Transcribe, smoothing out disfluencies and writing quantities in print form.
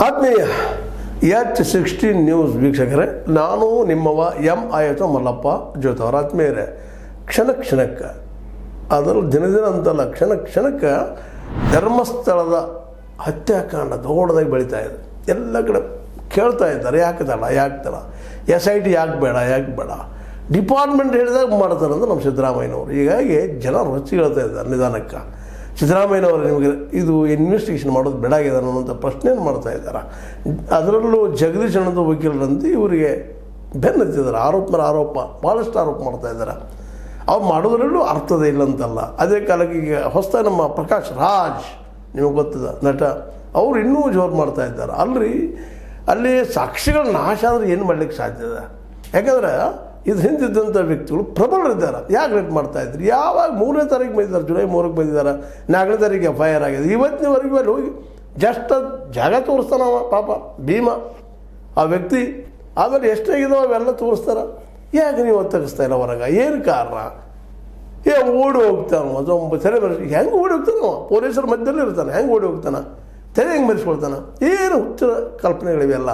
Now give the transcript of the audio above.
ಆತ್ಮೀಯ H16 news ವೀಕ್ಷಕರೇ, ನಾನು ನಿಮ್ಮವ ಆಯತ ಮಲ್ಲಪ್ಪ ಜೋತವರ. ಆತ್ಮೀಯರೇ, ಕ್ಷಣಕ್ಕೆ ಅದರಲ್ಲಿ ದಿನ ಅಂತಲ್ಲ, ಕ್ಷಣಕ್ಕೆ ಧರ್ಮಸ್ಥಳದ ಹತ್ಯಾಕಾಂಡ ದೊಡ್ಡದಾಗಿ ಬೆಳೀತಾ ಇದೆ. ಎಲ್ಲ ಕಡೆ ಕೇಳ್ತಾ ಇದ್ದಾರೆ, ಯಾಕೆ ತಡ SIT ಯಾಕೆ ಬೇಡ ಡಿಪಾರ್ಟ್ಮೆಂಟ್ ಹೇಳಿದಾಗ ಮಾಡ್ತಾರೆ ಅಂತ ನಮ್ಮ ಸಿದ್ದರಾಮಯ್ಯನವರು. ಹೀಗಾಗಿ ಜನ ರೊಚ್ಚಿ ಹೇಳ್ತಾ ಇದ್ದಾರೆ ನಿಧಾನಕ್ಕೆ. ಸಿದ್ದರಾಮಯ್ಯನವರು ನಿಮಗೆ ಇದು ಇನ್ವೆಸ್ಟಿಗೇಷನ್ ಮಾಡೋದು ಬೇಡಾಗಿದೆ ಅನ್ನೋಂಥ ಪ್ರಶ್ನೆಯನ್ನು ಮಾಡ್ತಾ ಇದ್ದಾರೆ. ಅದರಲ್ಲೂ ಜಗದೀಶ್ ಅನ್ನೋದು ವಕೀಲರಂತೆ ಇವರಿಗೆ ಬೆನ್ನತ್ತಿದ್ದಾರೆ. ಆರೋಪ ಮೇಲೆ ಆರೋಪ, ಭಾಳಷ್ಟು ಆರೋಪ ಮಾಡ್ತಾ ಇದ್ದಾರೆ. ಅವ್ರು ಮಾಡೋದ್ರಲ್ಲೂ ಅರ್ಥದ ಇಲ್ಲ ಅಂತಲ್ಲ. ಅದೇ ಕಾಲಕ್ಕೆ ಈಗ ಹೊಸದಾಗಿ ನಮ್ಮ ಪ್ರಕಾಶ್ ರಾಜ್, ನಿಮಗೆ ಗೊತ್ತದ ನಟ, ಅವರು ಇನ್ನೂ ಜೋರು ಮಾಡ್ತಾ ಇದ್ದಾರೆ. ಅಲ್ಲಿ ಸಾಕ್ಷಿಗಳ ನಾಶ ಆದರೆ ಏನು ಮಾಡಲಿಕ್ಕೆ ಸಾಧ್ಯ ಇದೆ? ಯಾಕಂದ್ರೆ ಇದು ಹಿಂದಿದ್ದಂಥ ವ್ಯಕ್ತಿಗಳು ಪ್ರಬಲರಿದ್ದಾರೆ. ಯಾಕೆ ರೇಟ್ ಮಾಡ್ತಾಯಿದ್ರು? ಯಾವಾಗ 3ನೇ ತಾರೀಕು ಬಂದಿದ್ದಾರೆ, ಜುಲೈ 3ಕ್ಕೆ ಬಂದಿದ್ದಾರೆ, 4ನೇ ತಾರೀಕು FIR ಆಗಿದೆ. ಇವತ್ತಿನವರೆಗೂ ಅಲ್ಲಿ ಹೋಗಿ ಜಸ್ಟ್ ಜಾಗ ತೋರಿಸ್ತಾನವ ಪಾಪ ಭೀಮ ಆ ವ್ಯಕ್ತಿ. ಆಮೇಲೆ ಎಷ್ಟಾಗಿದಾವೆ ಅವೆಲ್ಲ ತೋರಿಸ್ತಾರೆ. ಯಾಕೆ ನೀವು ತೆಗಿಸ್ತಾ ಇಲ್ಲ ಹೊರಗೆ? ಏನು ಕಾರಣ? ಓಡಿ ಹೋಗ್ತಾನೆ ಅದು ತೆರೆ ಮರೆಸಿ. ಹೆಂಗೆ ಓಡಿ ಹೋಗ್ತಾನವ? ಪೊಲೀಸರ ಮಧ್ಯದಲ್ಲಿ ಇರ್ತಾನೆ, ಹೆಂಗೆ ಓಡಿ ಹೋಗ್ತಾನೆ? ತೆರೆ ಹೆಂಗೆ ಮರೆಸ್ಕೊಳ್ತಾನೆ? ಏನು ಹುಚ್ಚ ಕಲ್ಪನೆಗಳಿವೆಲ್ಲ.